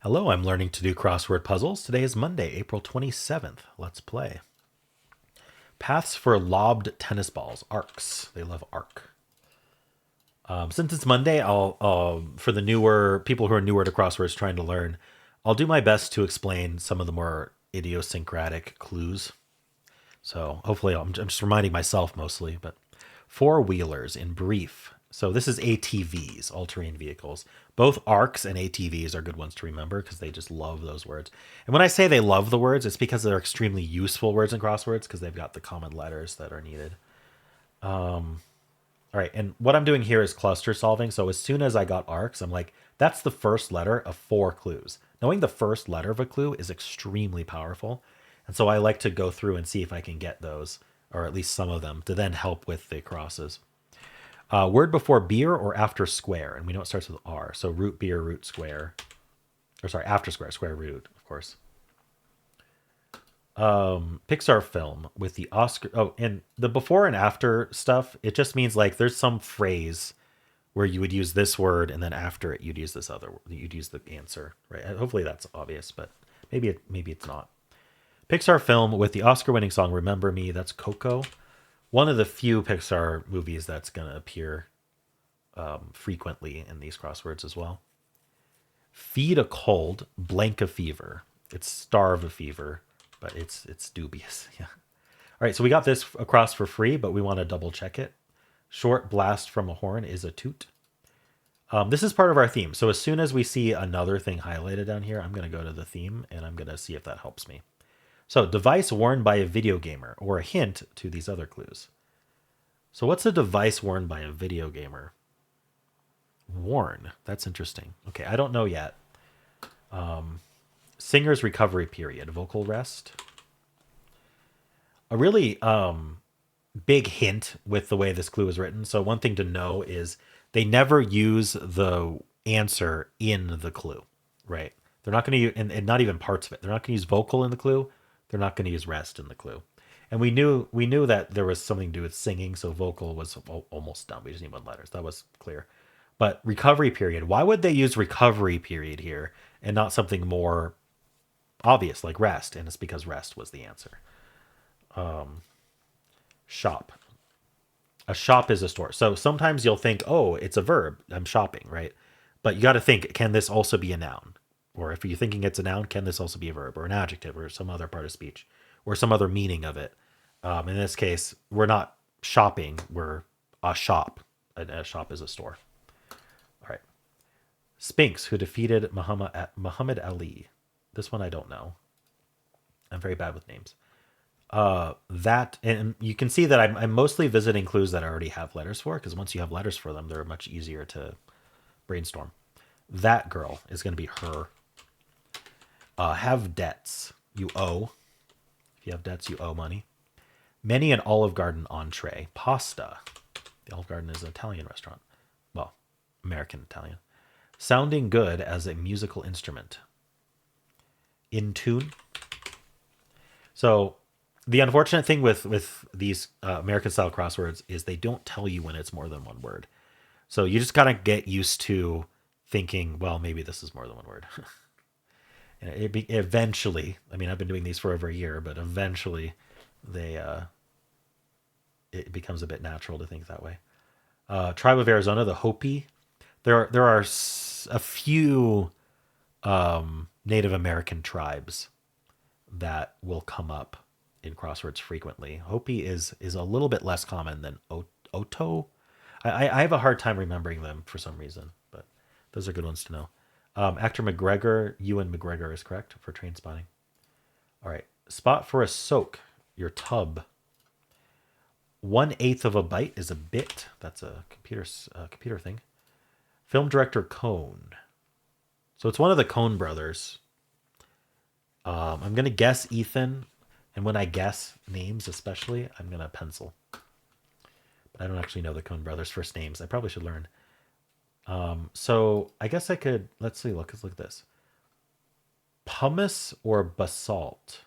Hello, I'm learning to do crossword puzzles. Today is Monday, April 27th. Let's play. Paths for lobbed tennis balls. Arcs. They love arc. Since it's Monday, I'll for the newer people who are newer to crosswords trying to learn, I'll do my best to explain some of the more idiosyncratic clues. So hopefully, I'm just reminding myself mostly, but four wheelers in brief. So this is ATVs, all terrain vehicles. Both ARCs and ATVs are good ones to remember because they just love those words. And when I say they love the words, it's because they're extremely useful words in crosswords because they've got the common letters that are needed. All right, and what I'm doing here is cluster solving. So as soon as I got ARCs, I'm like, that's the first letter of four clues. Knowing the first letter of a clue is extremely powerful. And so I like to go through and see if I can get those, or at least some of them, to then help with the crosses. Word before beer or after square, and we know it starts with R. So root beer, root square, or sorry, after square, square root, of course. Pixar film with the Oscar. Oh, and the before and after stuff, it just means like there's some phrase where you would use this word and then after it you'd use this other. You'd use the answer, right? Hopefully that's obvious, but maybe it's not. Pixar film with the Oscar-winning song "Remember Me." That's Coco. One of the few Pixar movies that's gonna appear frequently in these crosswords as well. Feed a cold, blank a fever. It's starve a fever, but it's dubious. Yeah. All right, so we got this across for free, but we want to double check it. Short blast from a horn is a toot. This is part of our theme. So as soon as we see another thing highlighted down here, I'm going to go to the theme and I'm going to see if that helps me. So device worn by a video gamer, or a hint to these other clues. So what's a device worn by a video gamer? Worn. That's interesting. Okay, I don't know yet. Singer's recovery period, vocal rest. A really big hint with the way this clue is written. So one thing to know is they never use the answer in the clue, right? They're not going to use, and not even parts of it. They're not going to use vocal in the clue. They're not going to use rest in the clue. And we knew that there was something to do with singing, so vocal was almost done. We just need one letter. So that was clear. But recovery period. Why would they use recovery period here and not something more obvious like rest? And it's because rest was the answer. Shop. A shop is a store. So sometimes you'll think, oh, it's a verb. I'm shopping, right? But you got to think, can this also be a noun? Or if you're thinking it's a noun, can this also be a verb or an adjective or some other part of speech or some other meaning of it? In this case, we're not shopping, we're a shop. A shop is a store. All right. Spinks, who defeated Muhammad Ali. This one I don't know. I'm very bad with names. That, and you can see that I'm mostly visiting clues that I already have letters for, because once you have letters for them, they're much easier to brainstorm. That girl is going to be her. Have debts. You owe. If you have debts, you owe money. Many an Olive Garden entree. Pasta. The Olive Garden is an Italian restaurant. Well, American Italian. Sounding good as a musical instrument. In tune. So the unfortunate thing with these American style crosswords is they don't tell you when it's more than one word. So you just gotta get used to thinking, well, maybe this is more than one word. And eventually, I mean, I've been doing these for over a year, but eventually, they it becomes a bit natural to think that way. Tribe of Arizona, the Hopi. There are a few Native American tribes that will come up in crosswords frequently. Hopi is a little bit less common than Oto. I have a hard time remembering them for some reason, but those are good ones to know. Actor McGregor, Ewan McGregor is correct for train spotting. All right. Spot for a soak, your tub. 1/8 of a byte is a bit. That's a computer thing. Film director Cohn. So it's one of the Cohn brothers. I'm gonna guess Ethan, and when I guess names, especially, I'm gonna pencil. But I don't actually know the Cohn brothers' first names. I probably should learn. So I guess I could. Let's see. Let's look at this. Pumice or basalt.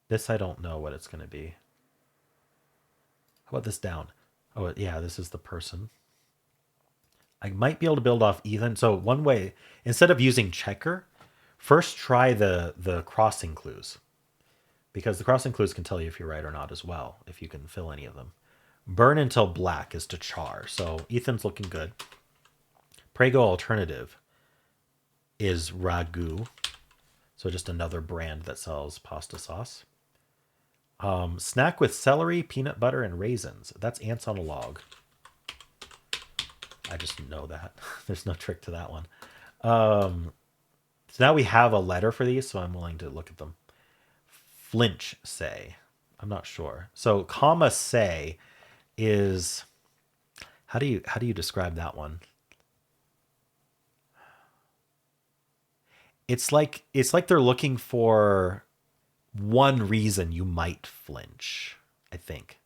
This I don't know what it's gonna be. How about this down? Oh yeah, this is the person. I might be able to build off Ethan. So one way, instead of using checker, first try the crossing clues, because the crossing clues can tell you if you're right or not as well, if you can fill any of them. Burn until black is to char. So Ethan's looking good. Prego alternative is ragu. So just another brand that sells pasta sauce. Snack with celery, peanut butter, and raisins. That's ants on a log. I just know that. There's no trick to that one. So now we have a letter for these, so I'm willing to look at them. Flinch say. I'm not sure. So comma say is, how do you describe that one? It's like they're looking for one reason you might flinch, I think.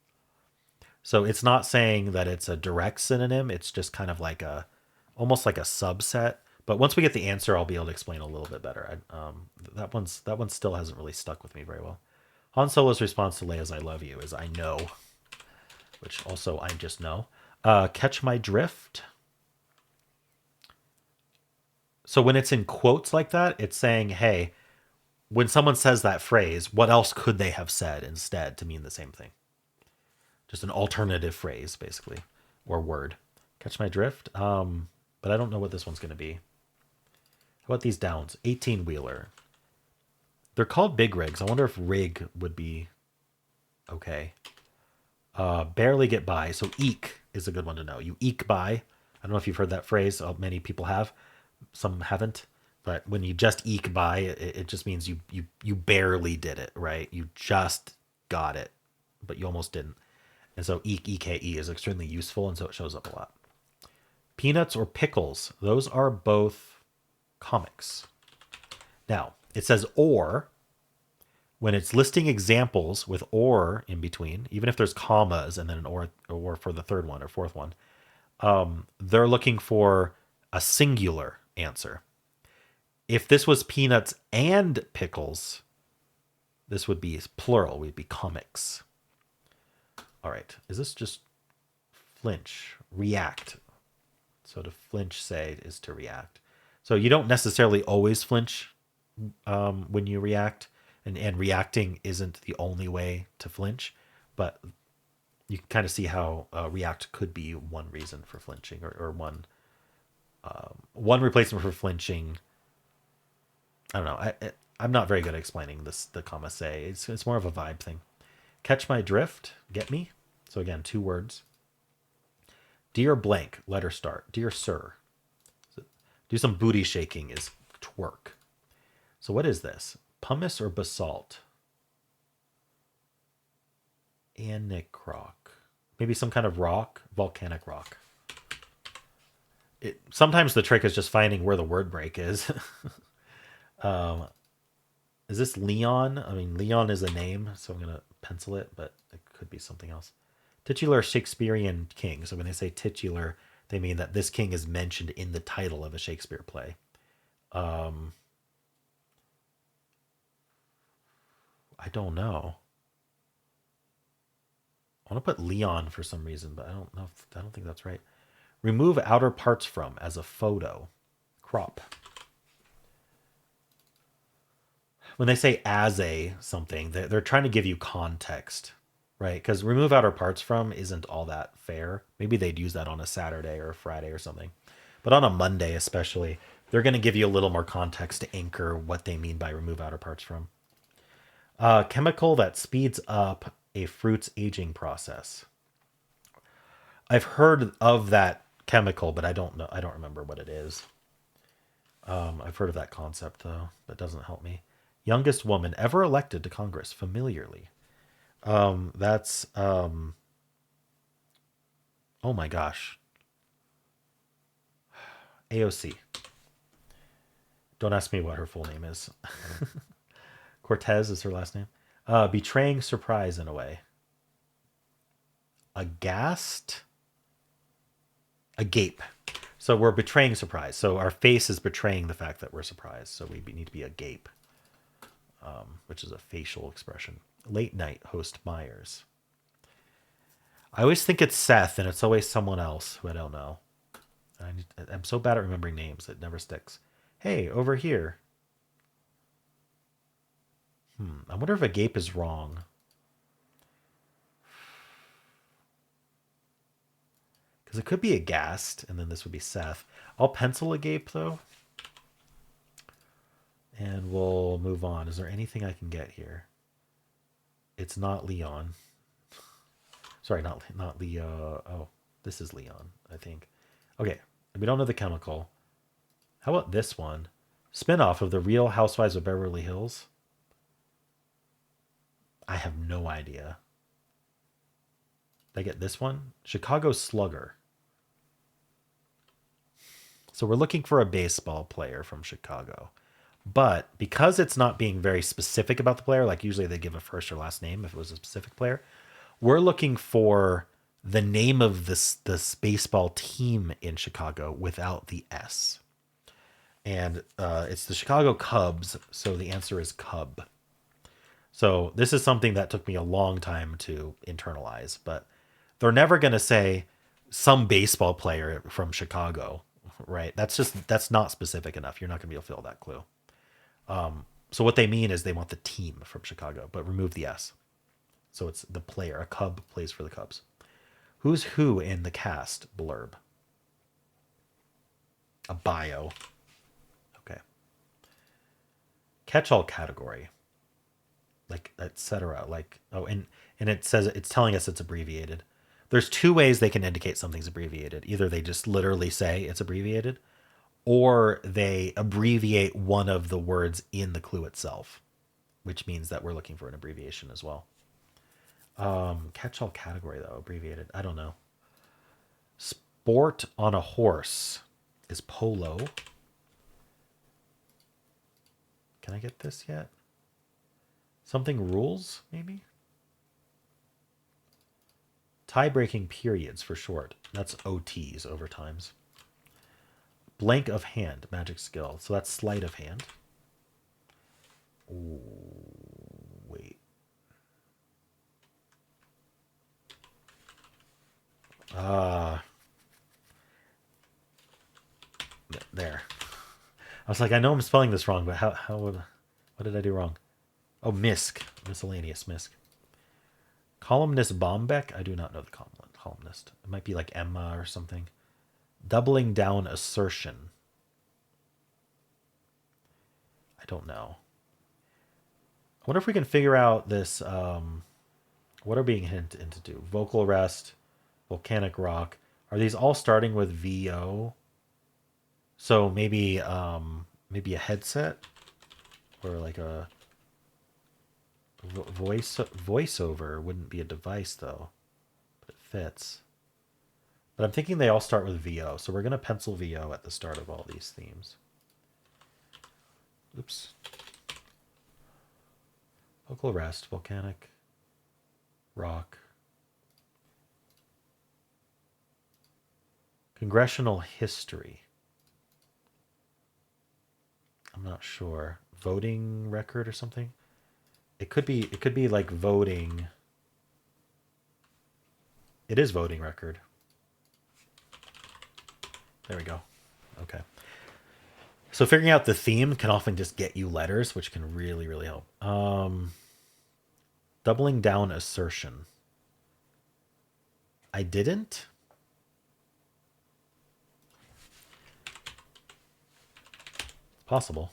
So it's not saying that it's a direct synonym. It's just kind of like almost like a subset. But once we get the answer, I'll be able to explain a little bit better. That one still hasn't really stuck with me very well. Han Solo's response to Leia's "I love you" is "I know," which also I just know. Catch my drift. So when it's in quotes like that, it's saying, hey, when someone says that phrase, what else could they have said instead to mean the same thing? Just an alternative phrase, basically, or word. Catch my drift? But I don't know what this one's going to be. How about these downs? 18-wheeler. They're called big rigs. I wonder if rig would be okay. Barely get by. So eke is a good one to know. You eke by. I don't know if you've heard that phrase. Many people have. Some haven't. But when you just eke by, it just means you barely did it, right? You just got it, but you almost didn't. And so eke is extremely useful, and so it shows up a lot. Peanuts or pickles, those are both comics. Now, it says or when it's listing examples with or in between, even if there's commas and then an or for the third one or fourth one, they're looking for a singular answer. If this was peanuts and pickles, this would be plural. We'd be comics. All right. Is this just flinch? React. So to flinch, say, is to react. So you don't necessarily always flinch when you react. And reacting isn't the only way to flinch. But you can kind of see how react could be one reason for flinching, or one replacement for flinching. I don't know. I'm not very good at explaining this. The comma say it's more of a vibe thing. Catch my drift. Get me. So again, 2 words. Dear blank. Letter start. Dear sir. Do some booty shaking is twerk. So what is this? Pumice or basalt? Anicroc. Maybe some kind of rock. Volcanic rock. Sometimes the trick is just finding where the word break is. Is this Leon? I mean, Leon is a name, so I'm going to pencil it, but it could be something else. Titular Shakespearean king. So when they say titular, they mean that this king is mentioned in the title of a Shakespeare play. I don't know. I want to put Leon for some reason, but I don't know. I don't think that's right. Remove outer parts from as a photo. Crop. When they say as a something, they're trying to give you context, right? Because remove outer parts from isn't all that fair. Maybe they'd use that on a Saturday or a Friday or something. But on a Monday especially, they're going to give you a little more context to anchor what they mean by remove outer parts from. Chemical that speeds up a fruit's aging process. I've heard of that chemical, but I don't know. I don't remember what it is. I've heard of that concept, though. That doesn't help me. Youngest woman ever elected to Congress familiarly. That's oh my gosh. AOC. Don't ask me what her full name is. Cortez is her last name. Betraying surprise in a way. Aghast. Agape. So we're betraying surprise. So our face is betraying the fact that we're surprised. So we need to be agape. Which is a facial expression. Late night host Myers. I always think it's Seth, and it's always someone else who I don't know. I'm so bad at remembering names. It never sticks. Hey, over here. I wonder if agape is wrong. Because it could be aghast, and then this would be Seth. I'll pencil agape, though. And we'll move on. Is there anything I can get here? It's not Leon. Sorry, not Leo. Oh, this is Leon, I think. Okay, we don't know the chemical. How about this one? Spinoff of the Real Housewives of Beverly Hills. I have no idea. Did I get this one? Chicago Slugger. So we're looking for a baseball player from Chicago. But because it's not being very specific about the player, like usually they give a first or last name if it was a specific player, we're looking for the name of this baseball team in Chicago without the S. And it's the Chicago Cubs, so the answer is Cub. So this is something that took me a long time to internalize, but they're never going to say some baseball player from Chicago, right? That's not specific enough. You're not going to be able to fill that clue. So what they mean is they want the team from Chicago, but remove the S. So it's the player. A Cub plays for the Cubs. Who's who in the cast blurb? A bio. Okay. Catch-all category. Like etc. Like and it says it's telling us it's abbreviated. There's two ways they can indicate something's abbreviated. Either they just literally say it's abbreviated, or they abbreviate one of the words in the clue itself, which means that we're looking for an abbreviation as well. Catch-all category though, abbreviated. I don't know. Sport on a horse is polo. Can I get this yet? Something rules, maybe? Tie-breaking periods for short. That's OTs, overtimes. Blank of hand, magic skill. So that's sleight of hand. Ooh, wait. There. I was like, I know I'm spelling this wrong, but what did I do wrong? Oh, misc. Miscellaneous misc. Columnist Bombeck? I do not know the columnist. It might be like Emma or something. Doubling down assertion. I don't know. I wonder if we can figure out this. What are being hinted into? Vocal rest, volcanic rock. Are these all starting with VO? So maybe maybe a headset or like a voiceover wouldn't be a device though, but it fits. But I'm thinking they all start with VO, so we're gonna pencil VO at the start of all these themes. Oops. Vocal rest, volcanic rock. Congressional history. I'm not sure. Voting record or something? It could be like voting. It is voting record. There we go. Okay. So figuring out the theme can often just get you letters, which can really, really help. Doubling down assertion. I didn't? Possible.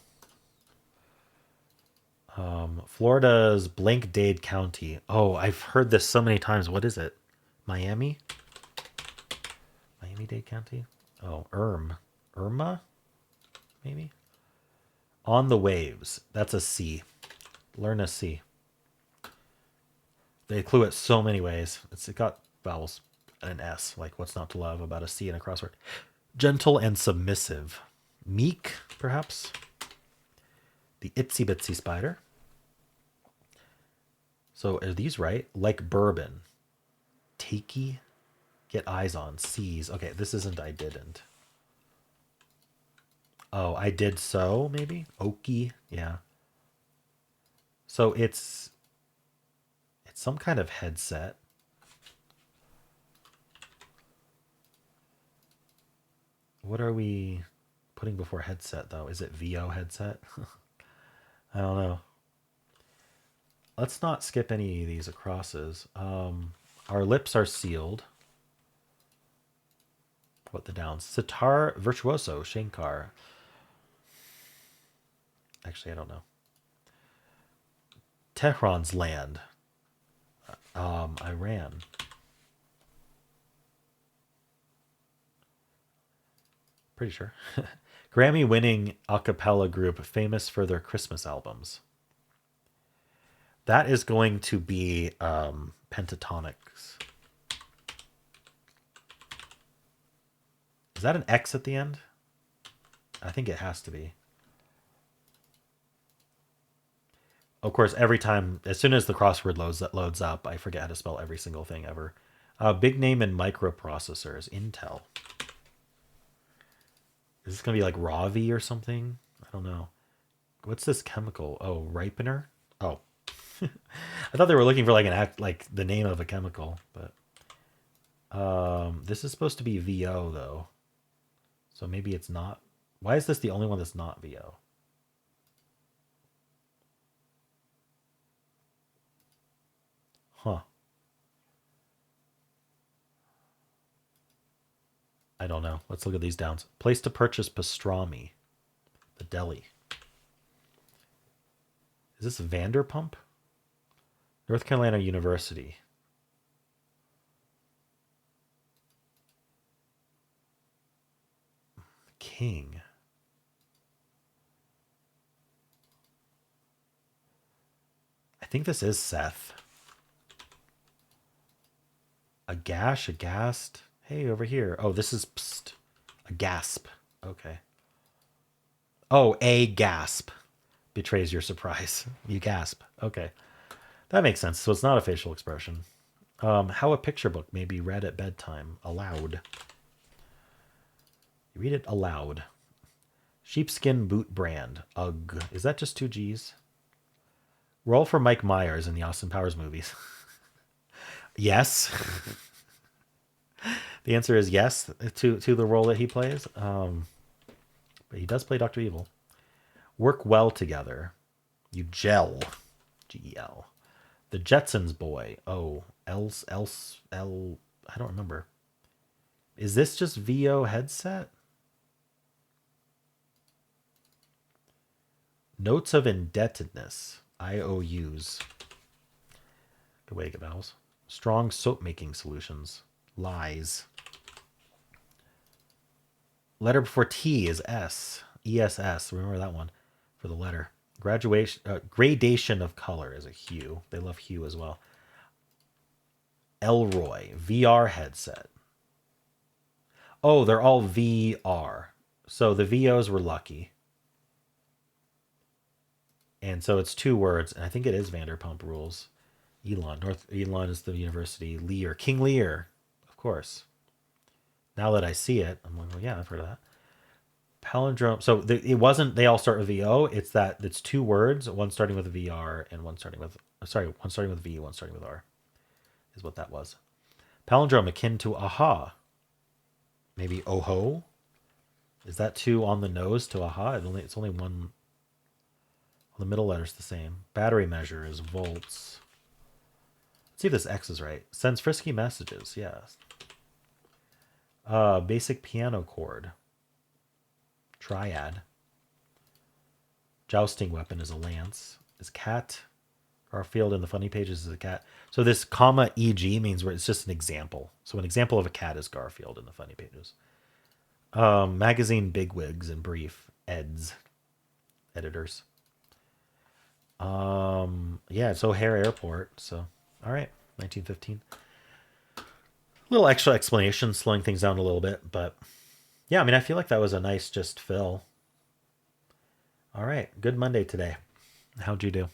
Florida's blank-Dade County. Oh, I've heard this so many times. What is it? Miami? Miami-Dade County? Oh, Irma? Maybe? On the waves. That's a C. Learn a C. They clue it so many ways. It got vowels and an S. Like, what's not to love about a C in a crossword? Gentle and submissive. Meek, perhaps? The itsy bitsy spider. So are these right? Like bourbon. Takey. Get eyes on. Seize. Okay, this isn't I didn't. Oh, I did so, maybe? Okie. Yeah. So it's some kind of headset. What are we putting before headset, though? Is it VO headset? I don't know. Let's not skip any of these acrosses. Our lips are sealed. What the downs? Sitar virtuoso, Shankar. Actually, I don't know. Tehran's land. Iran. Pretty sure. Grammy-winning a cappella group famous for their Christmas albums. That is going to be Pentatonics. Is that an X at the end? I think it has to be. Of course, every time, as soon as the crossword loads up, I forget how to spell every single thing ever. Big name in microprocessors, Intel. Is this going to be like Ravi or something? I don't know. What's this chemical? Oh, ripener? Oh. I thought they were looking for like like the name of a chemical, but this is supposed to be VO though. So maybe it's not. Why is this the only one that's not VO? Huh. I don't know. Let's look at these downs. Place to purchase pastrami. The deli. Is this Vanderpump? North Carolina University. King. I think this is Seth. A gash, a gast. Hey, over here. Oh, this is psst, a gasp. Okay. Oh, a gasp betrays your surprise. You gasp. Okay. That makes sense. So it's not a facial expression. How a picture book may be read at bedtime aloud. You read it aloud. Sheepskin boot brand. Ugh. Is that just two G's? Role for Mike Myers in the Austin Powers movies. Yes. The answer is yes to the role that he plays. But he does play Dr. Evil. Work well together. You gel. G-E-L. The Jetsons boy. Oh, else, L. I don't remember. Is this just VO headset? Notes of indebtedness. IOUs. Good way to get vowels. Strong soap making solutions. Lies. Letter before T is S. ESS. Remember that one for the letter. Gradation of color is a hue. They love hue as well. Elroy. VR headset. Oh, they're all VR. So the VOs were lucky. And so it's two words, and I think it is Vanderpump Rules. Elon is the university. Lear. King Lear. Of course. Now that I see it, I'm like, well, yeah, I've heard of that. Palindrome. So it wasn't they all start with VO. It's that it's two words, one starting with VR and one starting with one starting with V, one starting with R. Is what that was. Palindrome akin to aha. Maybe oho. Is that two on the nose to aha? It's only one. The middle letter's the same. Battery measure is volts. Let's see if this X is right. Sends frisky messages. Yes. Basic piano chord. Triad. Jousting weapon is a lance. Is cat. Garfield in the funny pages is a cat. So this comma EG means where it's just an example. So an example of a cat is Garfield in the funny pages. Magazine bigwigs in brief. Eds. Editors. Yeah, it's O'Hare Airport. So, all right, 1915. A little extra explanation, slowing things down a little bit, but yeah, I mean, I feel like that was a nice just fill. All right, good Monday today. How'd you do?